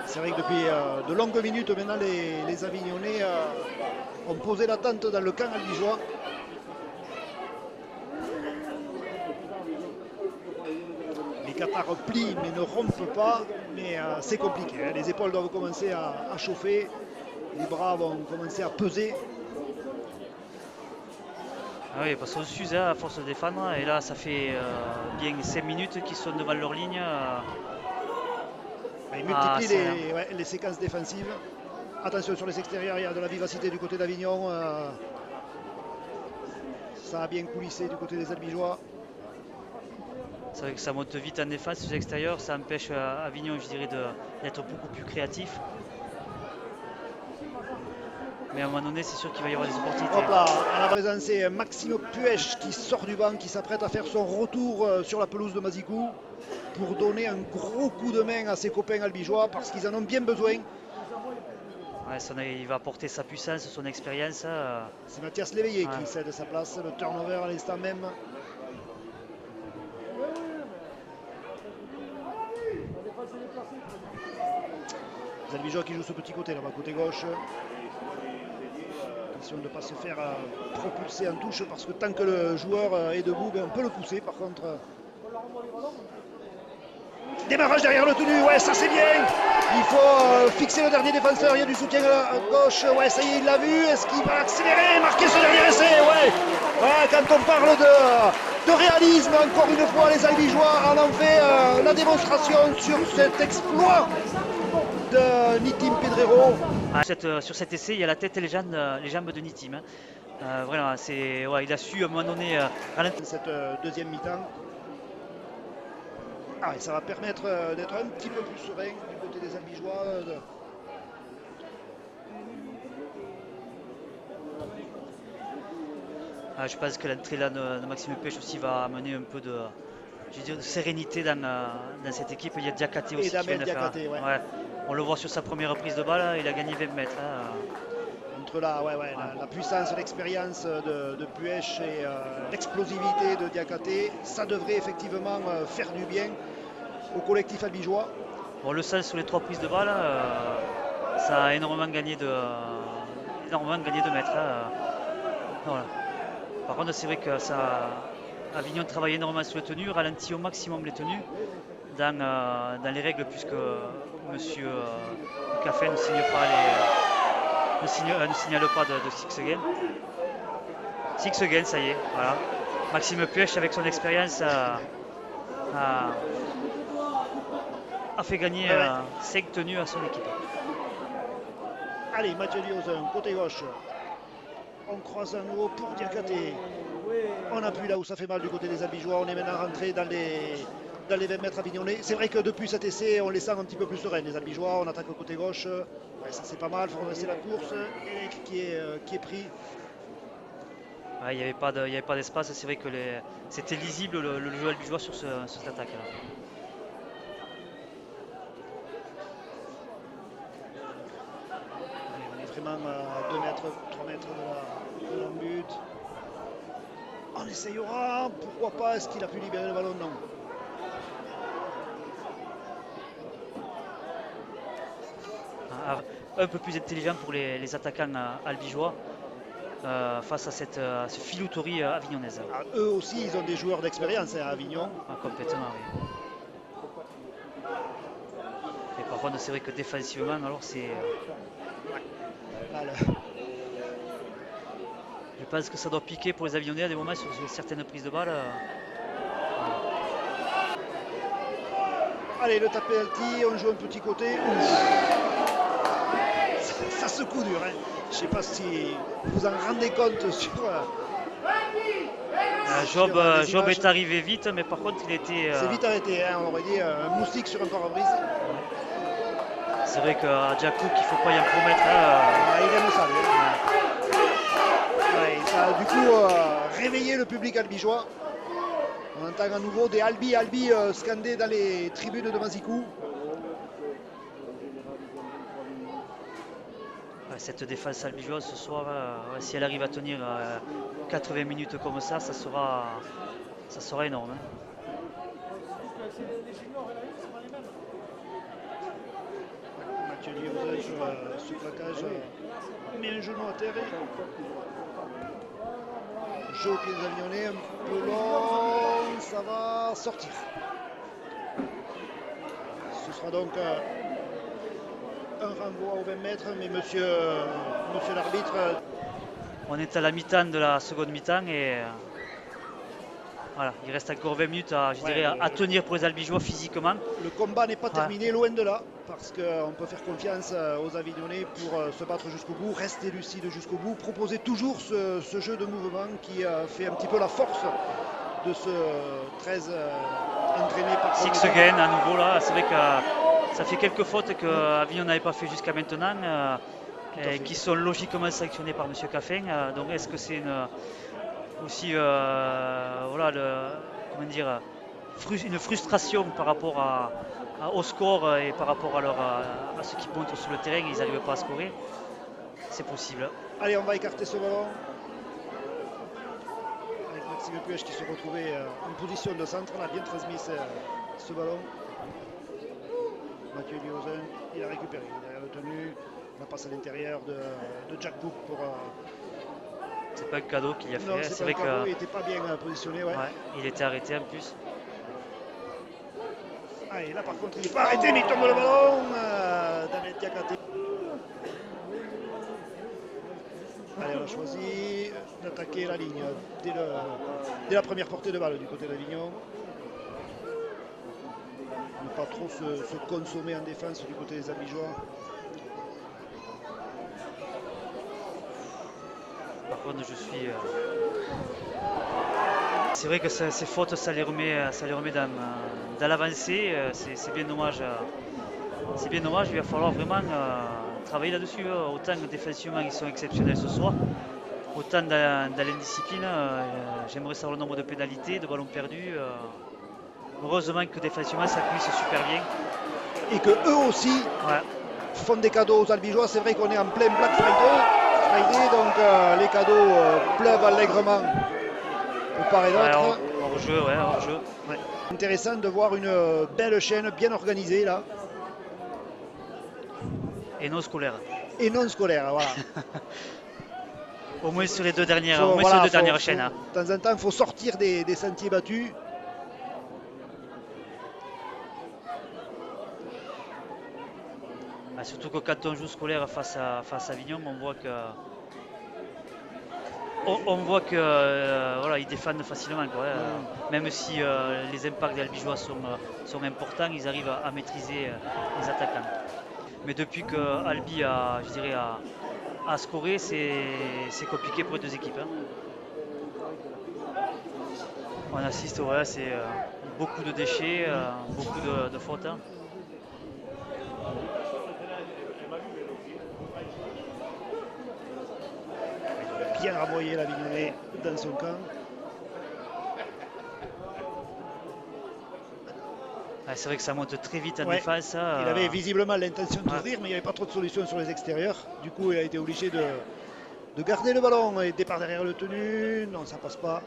C'est vrai que depuis de longues minutes maintenant les Avignonnais ont posé la tente dans le camp albigeois. Les Qatars plient mais ne rompent pas, mais c'est compliqué. Les épaules doivent commencer à chauffer, les bras vont commencer à peser. Ah oui, parce qu'on s'use à force de défendre et là ça fait bien 5 minutes qu'ils sont devant leur ligne. Ils multiplient les séquences défensives. Attention sur les extérieurs, il y a de la vivacité du côté d'Avignon. Ça a bien coulissé du côté des Albigeois. C'est vrai que ça monte vite en défense sur l'extérieur, ça empêche Avignon, je dirais, d'être beaucoup plus créatif. Mais à un moment donné, c'est sûr qu'il va y avoir des opportunités. Hop là, à la présence, c'est Maxime Puech qui sort du banc, qui s'apprête à faire son retour sur la pelouse de Mazicou. pour donner un gros coup de main à ses copains albigeois parce qu'ils en ont bien besoin. Ouais, il va apporter sa puissance, son expérience. C'est Mathias Léveillé qui cède sa place, le turnover à l'instant même. Les albigeois qui jouent ce petit côté là-bas, côté gauche. Attention de ne pas se faire propulser en touche parce que tant que le joueur est debout, on peut le pousser. Par contre, démarrage derrière le tenu, ouais, ça c'est bien. Il faut fixer le dernier défenseur, il y a du soutien à gauche, ouais, ça y est, il l'a vu. Est-ce qu'il va accélérer, marquer ce dernier essai, ouais. Quand on parle de réalisme, encore une fois, les albigeois en ont fait la démonstration sur cet exploit de Nitim Pedrero. Sur cet essai, il y a la tête et les jambes de Nitim. Vraiment, il a su à un moment donné cette deuxième mi-temps. Et ça va permettre d'être un petit peu plus serein du côté des albigeois. Je pense que l'entrée là de Maxime Pêche aussi va amener un peu de sérénité dans cette équipe. Il y a Diakhaté aussi qui vient de faire. Ouais. On le voit sur sa première prise de balle, il a gagné 20 mètres. Entre la puissance, l'expérience de Puech et l'explosivité de Diakhaté, ça devrait effectivement faire du bien au collectif albigeois. Bon, le sens sur les 3 prises de balle, ça a énormément gagné de mètres. Voilà. Par contre, c'est vrai que Avignon travaille énormément sur les tenues, ralentit au maximum les tenues dans les règles, puisque M. Caffey ne signale pas de six again. Six again, ça y est. Voilà. Maxime Puech, avec son expérience, a fait gagner 5 tenues à son équipe. Allez, Mathieu Liozin, côté gauche. On croise à nouveau pour Diakhaté. On appuie là où ça fait mal du côté des albigeois. On est maintenant rentré dans les 20 mètres avignonnais. C'est vrai que depuis cet essai, on les sent un petit peu plus sereins. Les albigeois, on attaque au côté gauche. Ça c'est pas mal, il faut redresser la course. Eric qui est pris. Il n'y avait pas d'espace. C'est vrai que c'était lisible le jeu albigeois sur cette attaque-là. Vraiment à 2 mètres, 3 mètres de la but. On essayera, pourquoi pas, est-ce qu'il a pu libérer le ballon? Non. Un peu plus intelligent pour les attaquants albigeois face à ce filouterie avignonnaise. Eux aussi, ils ont des joueurs d'expérience à Avignon. Complètement, oui. Et par contre, c'est vrai que défensivement, alors c'est... Je pense que ça doit piquer pour les Avignonnais à des moments sur certaines prises de balles. Allez, le tapé alti, on joue un petit côté. Ça secoue dur. Je ne sais pas si vous en rendez compte sur... Job est arrivé vite, mais par contre il était... C'est vite arrêté, on aurait dit un moustique sur un pare-brise. C'est vrai qu'à Djakouk, il ne faut pas y en promettre. Il aime ça. Ça a du coup réveillé le public albigeois. On entend à nouveau des Albi scandés dans les tribunes de Mazikou. Cette défense albigeoise ce soir, si elle arrive à tenir 80 minutes comme ça, ça sera énorme. Mathieu Liozin sur ce plaquage met un genou à terre. Jeu au pied des Avignonnais, un peu long, ça va sortir. Ce sera donc un renvoi aux 20 mètres, mais monsieur l'arbitre... On est à la mi-temps de la seconde mi-temps et voilà, il reste encore 20 minutes à tenir pour les albigeois physiquement. Le combat n'est pas terminé, loin de là, parce qu'on peut faire confiance aux Avignonnais pour se battre jusqu'au bout, rester lucide jusqu'au bout, proposer toujours ce jeu de mouvement qui fait un petit peu la force de ce 13 entraîné par... Six again à nouveau là, c'est vrai que ça fait quelques fautes que Avignon n'avait pas fait jusqu'à maintenant, qui sont logiquement sanctionnées par M. Caffin. Donc est-ce que c'est aussi comment dire, une frustration par rapport au score et par rapport à ceux qui montent sur le terrain, ils n'arrivent pas à scorer. C'est possible. Allez, on va écarter ce ballon. Avec Maxime Puech qui se retrouvait en position de centre. On a bien transmis ce ballon. Mathieu Liosin, il a récupéré derrière le tenu. La passe à l'intérieur de Jack Cook pour. C'est pas un cadeau qu'il a fait. Non, c'est vrai qu'il n'était pas bien positionné. Ouais. Il était arrêté en plus. Allez, là par contre, il n'est pas arrêté, mais il tombe le ballon. Daniel Diakate. Allez, on a choisi d'attaquer la ligne dès la première portée de balle du côté d'Avignon. Ne pas trop se consommer en défense du côté des Albigeois. Par contre, je suis. C'est vrai que ces fautes, ça les remet dans l'avancée. C'est bien dommage. C'est bien dommage. Il va falloir vraiment travailler là-dessus. Autant défensivement, ils sont exceptionnels ce soir. Autant dans l'indiscipline, j'aimerais savoir le nombre de pénalités, de ballons perdus. Heureusement que défensivement, ça cuise super bien. Et que eux aussi font des cadeaux aux Albigeois. C'est vrai qu'on est en plein Black Friday, donc les cadeaux pleuvent allègrement de part et d'autre. Hors-jeu, hors-jeu. Ouais. Intéressant de voir une belle chaîne bien organisée là. Et non scolaire. Et non scolaire, voilà. Au moins sur les deux dernières, chaînes. De temps en temps, il faut sortir des sentiers battus. Surtout que quand on joue scolaire face à Avignon, on voit que voilà, ils défendent facilement. Même si les impacts des Albigeois sont importants, ils arrivent à maîtriser les attaquants. Mais depuis que Albi a scoré, c'est compliqué pour les deux équipes. On assiste, c'est beaucoup de déchets, beaucoup de fautes. Bien renvoyer l'Avignonnais dans son camp. C'est vrai que ça monte très vite en défense. Il avait visiblement l'intention d'ouvrir, mais il n'y avait pas trop de solutions sur les extérieurs. Du coup, il a été obligé de garder le ballon. Et départ derrière le tenu. Non, ça passe pas.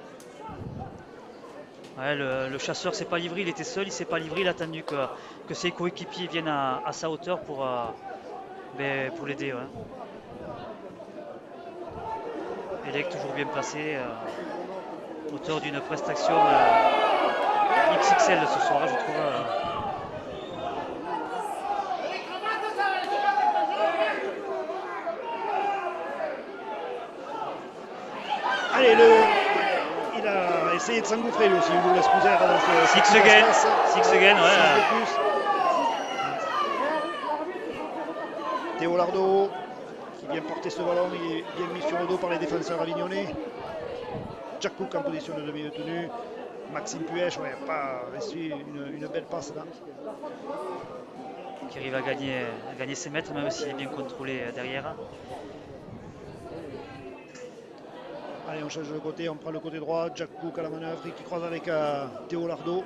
Le chasseur s'est pas livré, il était seul, il s'est pas livré, il a attendu que ses coéquipiers viennent à sa hauteur pour l'aider. Elec toujours bien placé, auteur d'une prestation XXL ce soir, je trouve. Allez, il a essayé de s'engouffrer lui aussi, il voulait se poser dans ce Six again, Théo Lardo qui vient porter ce ballon, il est bien mis sur le dos par les défenseurs avignonnais. Jack Cook en position de demi de tenue. Maxime Puech, pas reçu une belle passe là. Qui arrive à gagner ses mètres, même s'il est bien contrôlé derrière. Allez, on change de côté, on prend le côté droit. Jack Cook à la manœuvre qui croise avec Théo Lardo.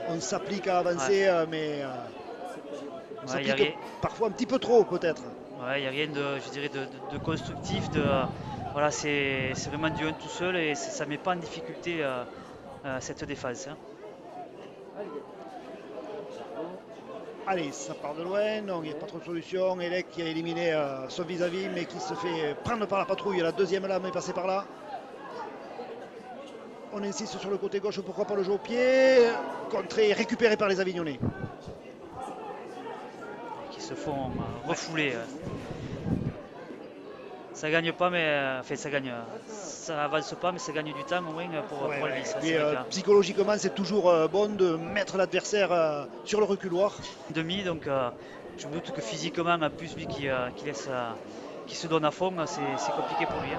On s'applique à avancer, mais on s'applique parfois un petit peu trop peut-être. Il n'y a rien de constructif. Voilà, c'est vraiment du 1 tout seul et ça ne met pas en difficulté cette défense. Allez, ça part de loin, non, il n'y a pas trop de solution. Elec qui a éliminé son vis-à-vis, mais qui se fait prendre par la patrouille. La deuxième lame est passée par là. On insiste sur le côté gauche, pourquoi pas le jeu au pied. Contré, récupéré par les Avignonnais. Qui se font refouler. Ça gagne pas, mais ça avance pas, mais ça gagne du temps au moins pour lui. Psychologiquement, c'est toujours bon de mettre l'adversaire sur le reculoir. Demi, donc je me doute que physiquement, en plus lui qui se donne à fond, c'est compliqué pour lui.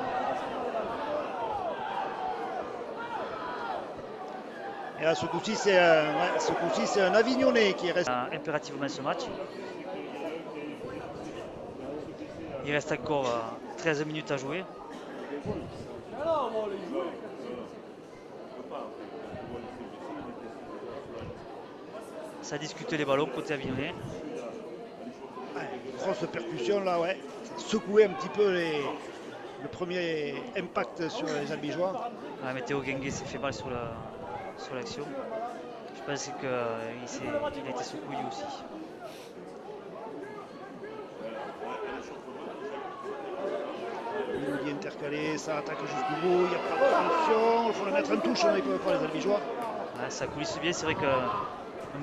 Et là, ce coup-ci, c'est un Avignonnais qui reste impérativement ce match. Il reste encore 13 minutes à jouer. ça discute les ballons côté avignonnais. Ouais, grosse percussion là, ouais. Secouer un petit peu le premier impact sur les Albigeois. Ouais, mais Théo Guinguet s'est fait mal sur l'action. Je pense qu'il a été secoué lui aussi. Il est intercalé, ça attaque jusqu'au bout, il n'y a pas de solution, il faut le mettre en touche, ils ne peuvent pas les Albigeois. Ouais, ça coulisse bien, c'est vrai qu'un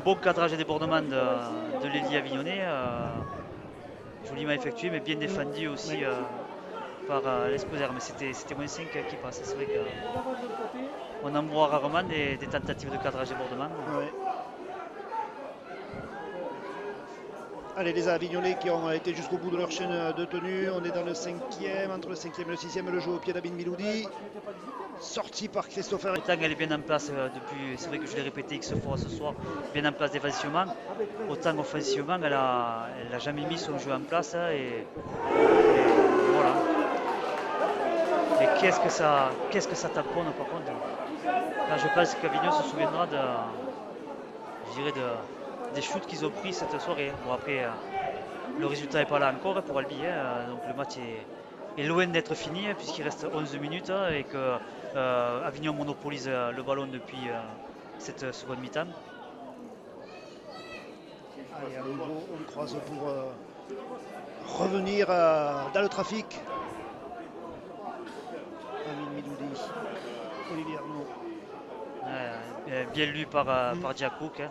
bon cadrage et débordement de l'ailier avignonnais, joliment effectué, mais bien défendu aussi par l'Esposère. Mais c'était moins 5 qui passe. C'est vrai qu'on en voit rarement des tentatives de cadrage et débordement. Ouais. Allez, les Avignonnais qui ont été jusqu'au bout de leur chaîne de tenue. On est dans le 5e, entre le 5e et le 6e, le jeu au pied d'Abin Miloudi. Sorti par Christopher. Autant elle est bien en place depuis, c'est vrai que je l'ai répété X fois ce soir, bien en place défensivement. Autant offensivement, elle n'a jamais mis son jeu en place. Et voilà. Et qu'est-ce que ça tamponne par contre. Là, je pense qu'Avignon se souviendra des shoots qu'ils ont pris cette soirée. Bon, après, le résultat n'est pas là encore pour Albi. Donc le match est loin d'être fini puisqu'il reste 11 minutes et que Avignon monopolise le ballon depuis cette seconde mi-temps. Allez, à nouveau, on croise pour revenir dans le trafic. Abin Miloudi, Olivier Arnaud. Bien lu par Jack Cook.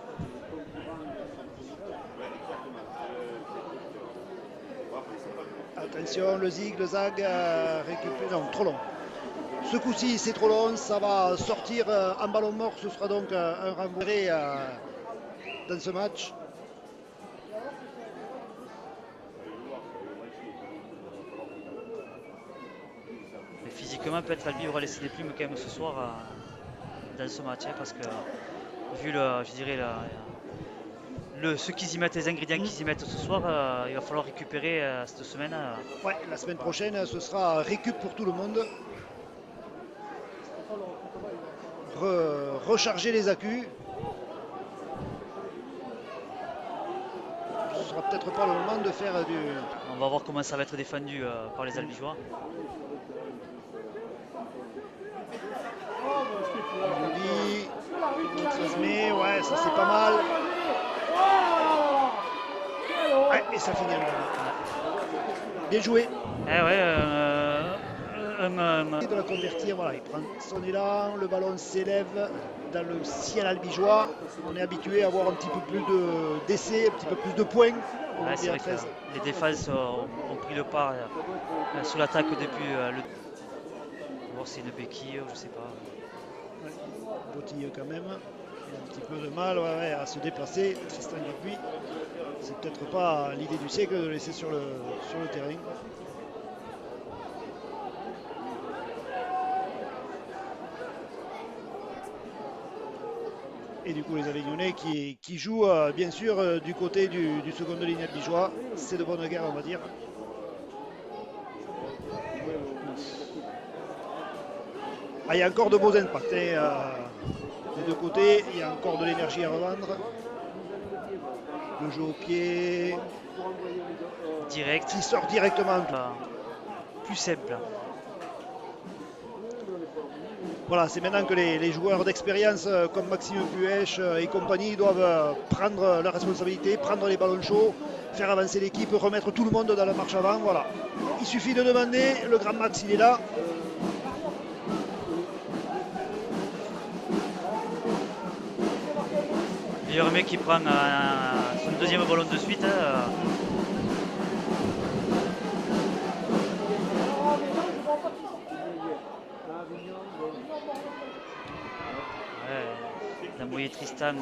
Attention, le zig, le zag récupéré. Non, trop long. Ce coup-ci, c'est trop long. Ça va sortir en ballon mort. Ce sera donc un renvoyé dans ce match. Mais physiquement, peut-être Albi aura laissé des plumes quand même ce soir dans ce match. Parce que, vu ce qu'ils y mettent, les ingrédients qu'ils y mettent ce soir, il va falloir récupérer cette semaine. Ouais, la semaine prochaine, ce sera récup pour tout le monde. Recharger les accus. Ce sera peut-être pas le moment de faire du... On va voir comment ça va être défendu par les Albigeois. Miloudi, on transmet, ouais, ça c'est pas mal. Ouais, et ça finit en ballon. Bien joué. De la convertir, voilà, il prend son élan, le ballon s'élève dans le ciel albigeois. On est habitué à avoir un petit peu plus d'essais, un petit peu plus de points. Ouais, c'est vrai que les défenses ont pris le pas sous l'attaque depuis le. Voir si c'est une béquille, je sais pas. Ouais, Bottille quand même. Il a un petit peu de mal à se déplacer. Tristan Dupuis. C'est peut-être pas l'idée du siècle de le laisser sur le terrain. Et du coup les Avignonnais qui jouent bien sûr du côté du second de ligne albigeois. C'est de bonne guerre on va dire. Ah, il y a encore de beaux impacts. Des deux côtés, il y a encore de l'énergie à revendre. Le jeu au pied. Direct. Qui sort directement. Plus simple. Voilà, c'est maintenant que les joueurs d'expérience comme Maxime Puech et compagnie doivent prendre leurs responsabilités, prendre les ballons chauds, faire avancer l'équipe, remettre tout le monde dans la marche avant. Voilà. Il suffit de demander, le grand Max il est là. Meilleur mec qui prend son deuxième ballon de suite. D'envoyer Tristan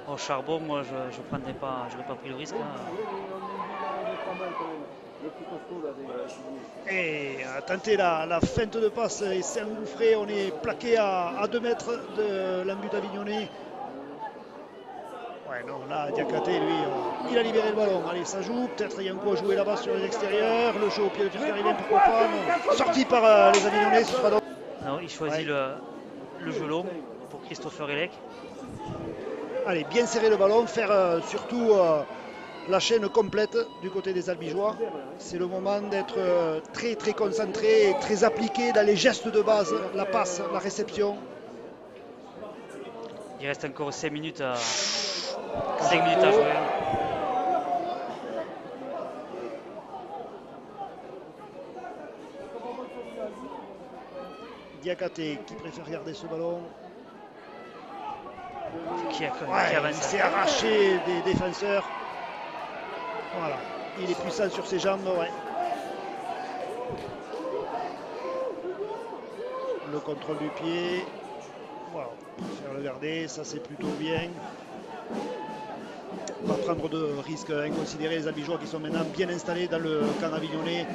au charbon, moi je n'aurais pas pris le risque. Et a tenté la feinte de passe et s'est engouffré. On est plaqué à 2 mètres de l'embut avignonnais. Ouais, non, là, Diakhaté, lui, il a libéré le ballon. Allez, ça joue. Peut-être Yanko a joué là-bas sur les extérieurs. Le jeu au pied de Turcarivien, pourquoi pas. Non. Sorti par les Avignonnais, ce sera donc. Non, il choisit le jeu long pour Christopher Elec. Allez, bien serrer le ballon, faire surtout la chaîne complète du côté des Albigeois. C'est le moment d'être très très concentré et très appliqué dans les gestes de base, la passe, la réception. Il reste encore 5 minutes à jouer. Diakate qui préfère garder ce ballon. Qui Ouais, avance. il s'est arraché des défenseurs. Voilà, il est puissant sur ses jambes, ouais. Le contrôle du pied. Voilà, faire le garder, ça c'est plutôt bien. On va prendre de risques inconsidérés, les Albigeois qui sont maintenant bien installés dans le camp avignonnais.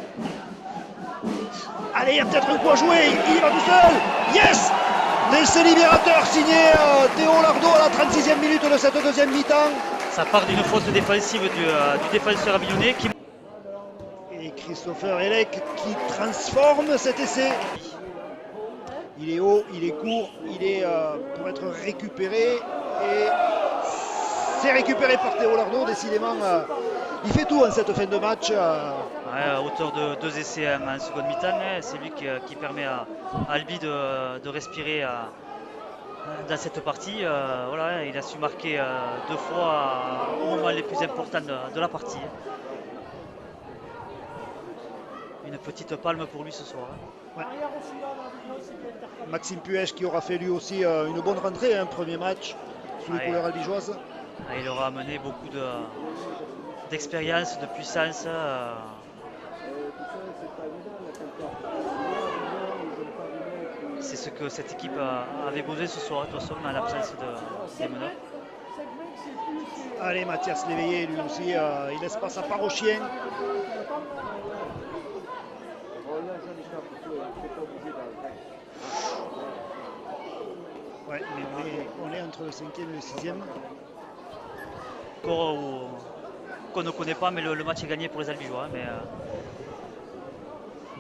Allez, il y a peut-être un coup à jouer, il y va tout seul. Yes! L'essai libérateur signé Théo Lardo à la 36e minute de cette deuxième mi-temps. Ça part d'une faute défensive du défenseur avignonnais qui... Et Christopher Elec qui transforme cet essai. Il est haut, il est court, il est pour être récupéré. Et c'est récupéré par Théo Lardo, décidément. Il fait tout en cette fin de match. Ouais, à hauteur de 2 essais en seconde mi-temps, c'est lui qui permet à Albi de respirer dans cette partie. Voilà, il a su marquer 2 fois au moment les plus importants de la partie. Une petite palme pour lui ce soir. Ouais. Maxime Puech qui aura fait lui aussi une bonne rentrée, un premier match sous les couleurs albigeoises. Il aura amené beaucoup d'expérience, de puissance. C'est ce que cette équipe avait besoin ce soir, de toute façon, en l'absence des meneurs. Allez, Mathias Léveillé, lui aussi, il laisse pas sa part au chien. Ouais, mais on est entre le 5e et le 6e. Encore qu'on ne connaît pas, mais le match est gagné pour les Albigeois. Mais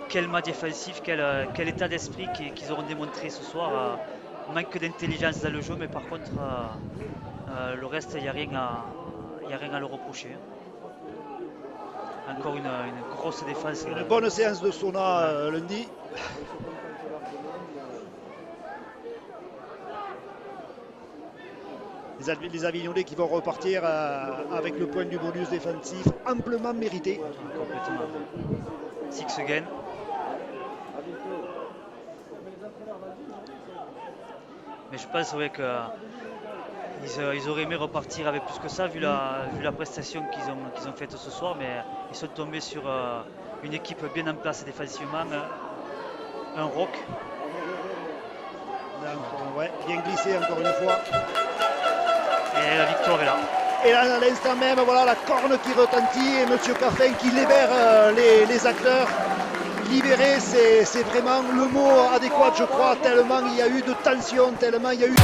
quel match défensif, quel état d'esprit qu'ils auront démontré ce soir. Manque d'intelligence dans le jeu, mais par contre, le reste, il n'y a rien à le reprocher. Encore une grosse défense. Une bonne séance de sauna lundi. Les Avignonnais qui vont repartir avec le point du bonus défensif amplement mérité. Complètement. Six again. Mais je pense ouais, qu'ils auraient aimé repartir avec plus que ça vu la prestation qu'ils ont faite ce soir, mais ils sont tombés sur une équipe bien en place défensivement, un rock. Donc, ouais, bien glissé encore une fois. Et la victoire est là. Et là, à l'instant même, voilà la corne qui retentit et Monsieur Caffin qui libère les acteurs. Libérer, c'est vraiment le mot adéquat, je crois, tellement il y a eu de tension, tellement il y a eu...